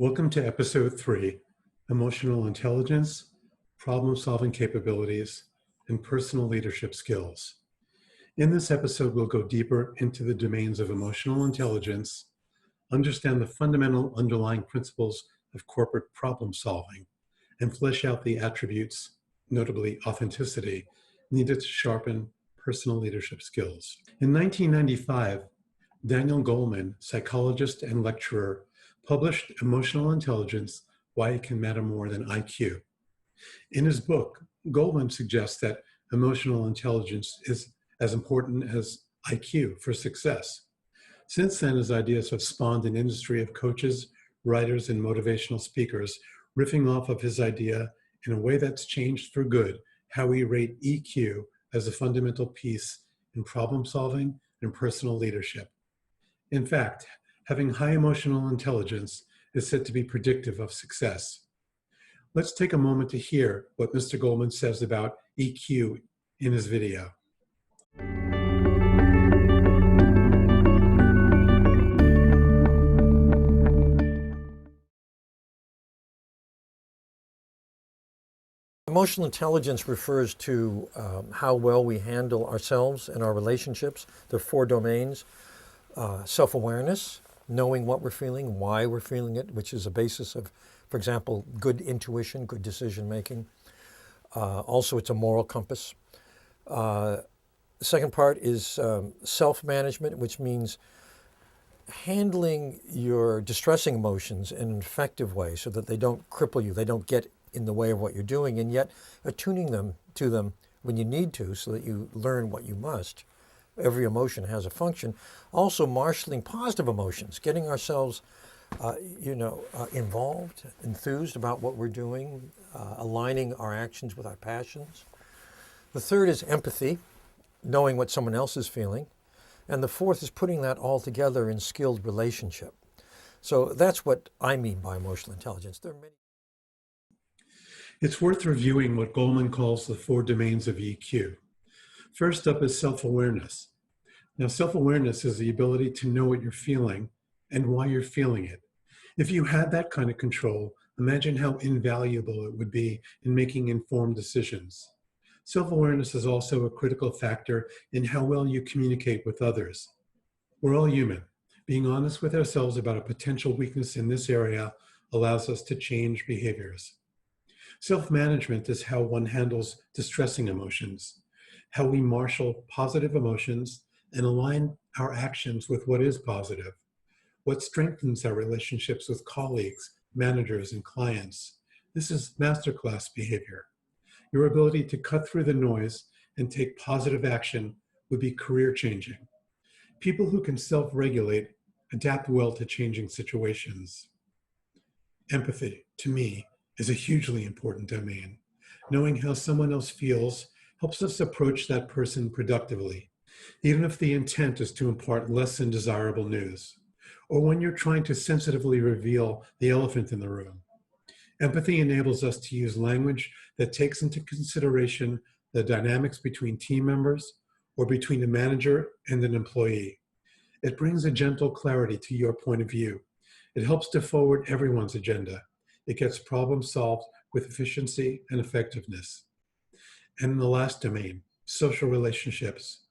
Welcome to Episode 3, Emotional Intelligence, Problem-Solving Capabilities, and Personal Leadership Skills. In this episode, we'll go deeper into the domains of emotional intelligence, understand the fundamental underlying principles of corporate problem-solving, and flesh out the attributes, notably authenticity, needed to sharpen personal leadership skills. In 1995, Daniel Goleman, psychologist and lecturer, published Emotional Intelligence, Why It Can Matter More Than IQ. In his book, Goleman suggests that emotional intelligence is as important as IQ for success. Since then, his ideas have spawned an industry of coaches, writers, and motivational speakers, riffing off of his idea in a way that's changed for good how we rate EQ as a fundamental piece in problem solving and personal leadership. In fact, having high emotional intelligence is said to be predictive of success. Let's take a moment to hear what Mr. Goleman says about EQ in his video. Emotional intelligence refers to how well we handle ourselves and our relationships. There are 4 domains. Self-awareness, knowing what we're feeling, why we're feeling it, which is a basis of, for example, good intuition, good decision-making. Also, it's a moral compass. The second part is self-management, which means handling your distressing emotions in an effective way so that they don't cripple you, they don't get in the way of what you're doing, and yet attuning them to them when you need to so that you learn what you must. Every emotion has a function. Also marshaling positive emotions, getting ourselves involved, enthused about what we're doing, aligning our actions with our passions. The third is empathy, knowing what someone else is feeling. And the fourth is putting that all together in skilled relationship. So that's what I mean by emotional intelligence. There are many. It's worth reviewing what Goleman calls the 4 domains of EQ. First up is self-awareness. Now, self-awareness is the ability to know what you're feeling and why you're feeling it. If you had that kind of control, imagine how invaluable it would be in making informed decisions. Self-awareness is also a critical factor in how well you communicate with others. We're all human. Being honest with ourselves about a potential weakness in this area allows us to change behaviors. Self-management is how one handles distressing emotions, how we marshal positive emotions and align our actions with what is positive, what strengthens our relationships with colleagues, managers, and clients. This is masterclass behavior. Your ability to cut through the noise and take positive action would be career-changing. People who can self-regulate adapt well to changing situations. Empathy, to me, is a hugely important domain. Knowing how someone else feels helps us approach that person productively, even if the intent is to impart less than desirable news, or when you're trying to sensitively reveal the elephant in the room. Empathy enables us to use language that takes into consideration the dynamics between team members or between a manager and an employee. It brings a gentle clarity to your point of view. It helps to forward everyone's agenda. It gets problems solved with efficiency and effectiveness. And the last domain, social relationships.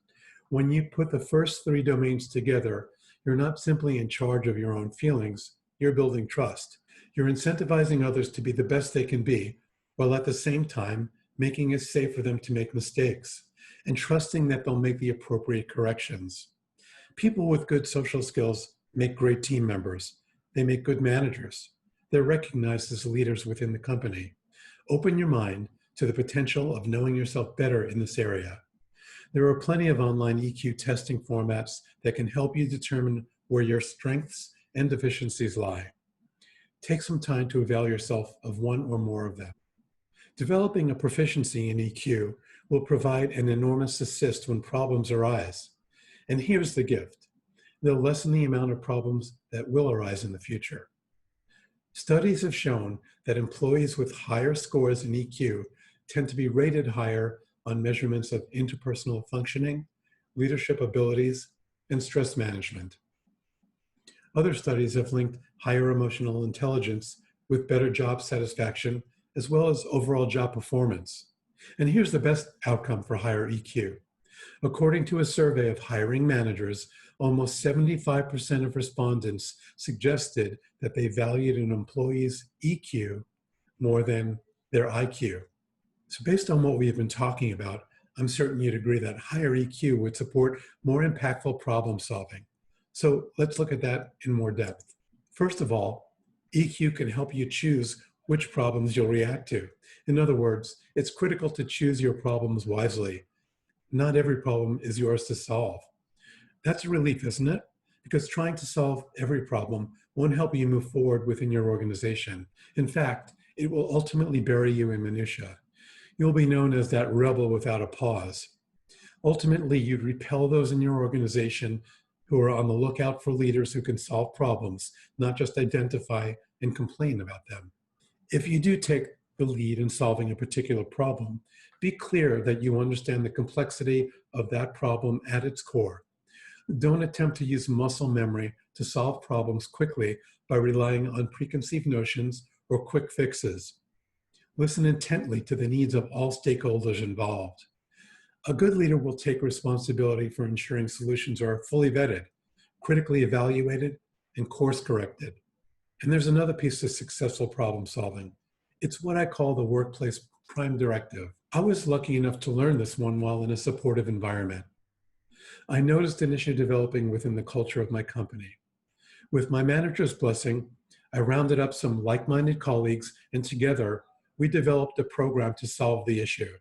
When you put the first 3 domains together, you're not simply in charge of your own feelings, you're building trust. You're incentivizing others to be the best they can be, while at the same time making it safe for them to make mistakes and trusting that they'll make the appropriate corrections. People with good social skills make great team members. They make good managers. They're recognized as leaders within the company. Open your mind to the potential of knowing yourself better in this area. There are plenty of online EQ testing formats that can help you determine where your strengths and deficiencies lie. Take some time to avail yourself of one or more of them. Developing a proficiency in EQ will provide an enormous assist when problems arise. And here's the gift. They'll lessen the amount of problems that will arise in the future. Studies have shown that employees with higher scores in EQ tend to be rated higher on measurements of interpersonal functioning, leadership abilities, and stress management. Other studies have linked higher emotional intelligence with better job satisfaction, as well as overall job performance. And here's the best outcome for higher EQ. According to a survey of hiring managers, almost 75% of respondents suggested that they valued an employee's EQ more than their IQ. So based on what we have been talking about, I'm certain you'd agree that higher EQ would support more impactful problem solving. So let's look at that in more depth. First of all, EQ can help you choose which problems you'll react to. In other words, it's critical to choose your problems wisely. Not every problem is yours to solve. That's a relief, isn't it? Because trying to solve every problem won't help you move forward within your organization. In fact, it will ultimately bury you in minutia. You'll be known as that rebel without a pause. Ultimately, you'd repel those in your organization who are on the lookout for leaders who can solve problems, not just identify and complain about them. If you do take the lead in solving a particular problem, be clear that you understand the complexity of that problem at its core. Don't attempt to use muscle memory to solve problems quickly by relying on preconceived notions or quick fixes. Listen intently to the needs of all stakeholders involved. A good leader will take responsibility for ensuring solutions are fully vetted, critically evaluated, and course corrected. And there's another piece to successful problem solving. It's what I call the workplace prime directive. I was lucky enough to learn this one while in a supportive environment. I noticed an issue developing within the culture of my company. With my manager's blessing, I rounded up some like-minded colleagues, and together we developed a program to solve the issue.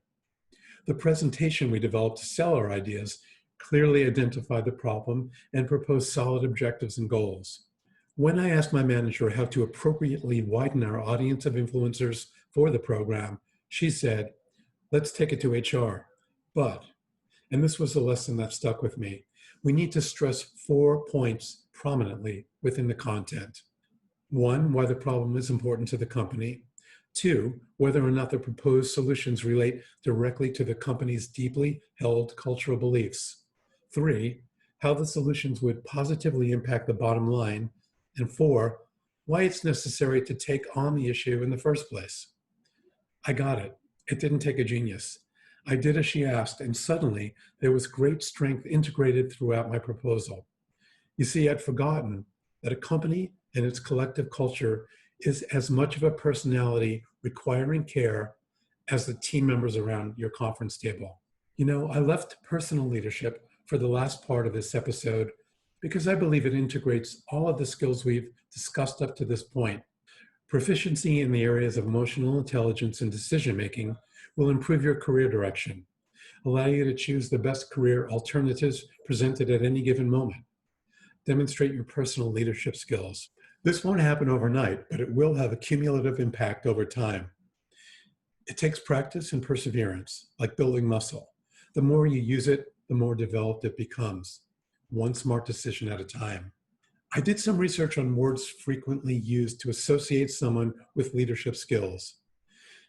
The presentation we developed to sell our ideas clearly identified the problem and proposed solid objectives and goals. When I asked my manager how to appropriately widen our audience of influencers for the program, she said, "Let's take it to HR. But," and this was a lesson that stuck with me, "we need to stress 4 points prominently within the content. 1, why the problem is important to the company. 2, whether or not the proposed solutions relate directly to the company's deeply held cultural beliefs. 3, how the solutions would positively impact the bottom line. And 4, why it's necessary to take on the issue in the first place." I got it. It didn't take a genius. I did as she asked, and suddenly there was great strength integrated throughout my proposal. You see, I'd forgotten that a company and its collective culture is as much of a personality requiring care as the team members around your conference table. You know, I left personal leadership for the last part of this episode because I believe it integrates all of the skills we've discussed up to this point. Proficiency in the areas of emotional intelligence and decision-making will improve your career direction, allow you to choose the best career alternatives presented at any given moment, demonstrate your personal leadership skills. This won't happen overnight, but it will have a cumulative impact over time. It takes practice and perseverance, like building muscle. The more you use it, the more developed it becomes, one smart decision at a time. I did some research on words frequently used to associate someone with leadership skills.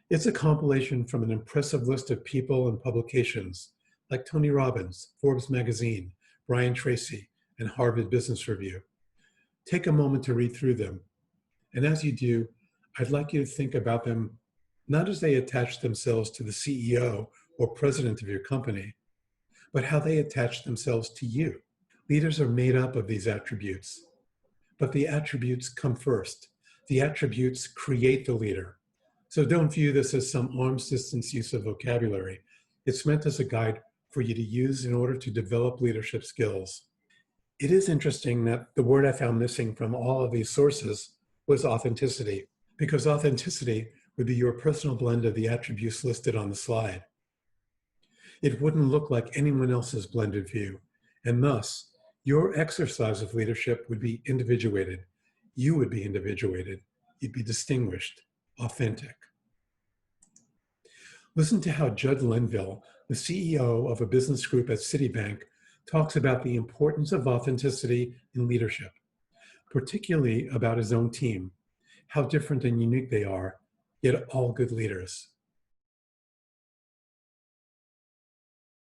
It's a compilation from an impressive list of people and publications like Tony Robbins, Forbes magazine, Brian Tracy, and Harvard Business Review. Take a moment to read through them. And as you do, I'd like you to think about them not as they attach themselves to the CEO or president of your company, but how they attach themselves to you. Leaders are made up of these attributes, but the attributes come first. The attributes create the leader. So don't view this as some arm's distance use of vocabulary. It's meant as a guide for you to use in order to develop leadership skills. It is interesting that the word I found missing from all of these sources was authenticity, because authenticity would be your personal blend of the attributes listed on the slide. It wouldn't look like anyone else's blended view, and thus, your exercise of leadership would be individuated. You would be individuated. You'd be distinguished, authentic. Listen to how Judd Linville, the CEO of a business group at Citibank, talks about the importance of authenticity in leadership, particularly about his own team, how different and unique they are, yet all good leaders.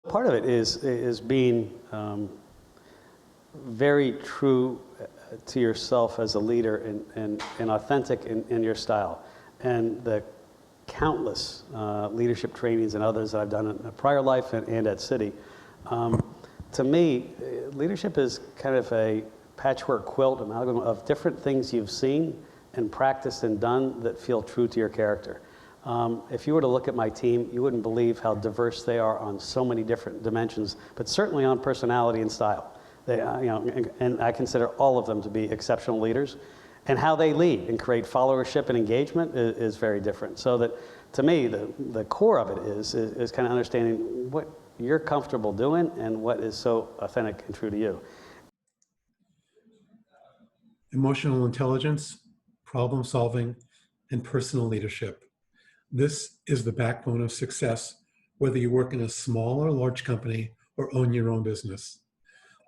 Part of it is being very true to yourself as a leader and authentic in your style. And the countless leadership trainings and others that I've done in a prior life and at Citi, to me, leadership is kind of a patchwork quilt amalgam of different things you've seen and practiced and done that feel true to your character. If you were to look at my team, you wouldn't believe how diverse they are on so many different dimensions, but certainly on personality and style. They, and I consider all of them to be exceptional leaders. And how they lead and create followership and engagement is very different. So that, to me, the core of it is kind of understanding what you're comfortable doing and what is so authentic and true to you. Emotional intelligence, problem solving, and personal leadership. This is the backbone of success, whether you work in a small or large company or own your own business.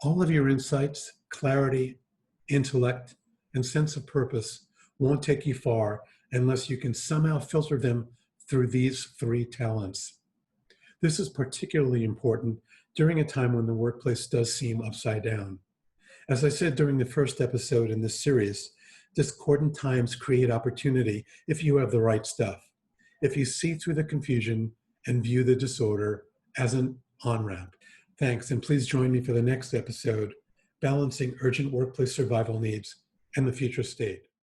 All of your insights, clarity, intellect, and sense of purpose won't take you far unless you can somehow filter them through these 3 talents. This is particularly important during a time when the workplace does seem upside down. As I said during the first episode in this series, discordant times create opportunity if you have the right stuff, if you see through the confusion and view the disorder as an on-ramp. Thanks, and please join me for the next episode, Balancing Urgent Workplace Survival Needs and the Future State.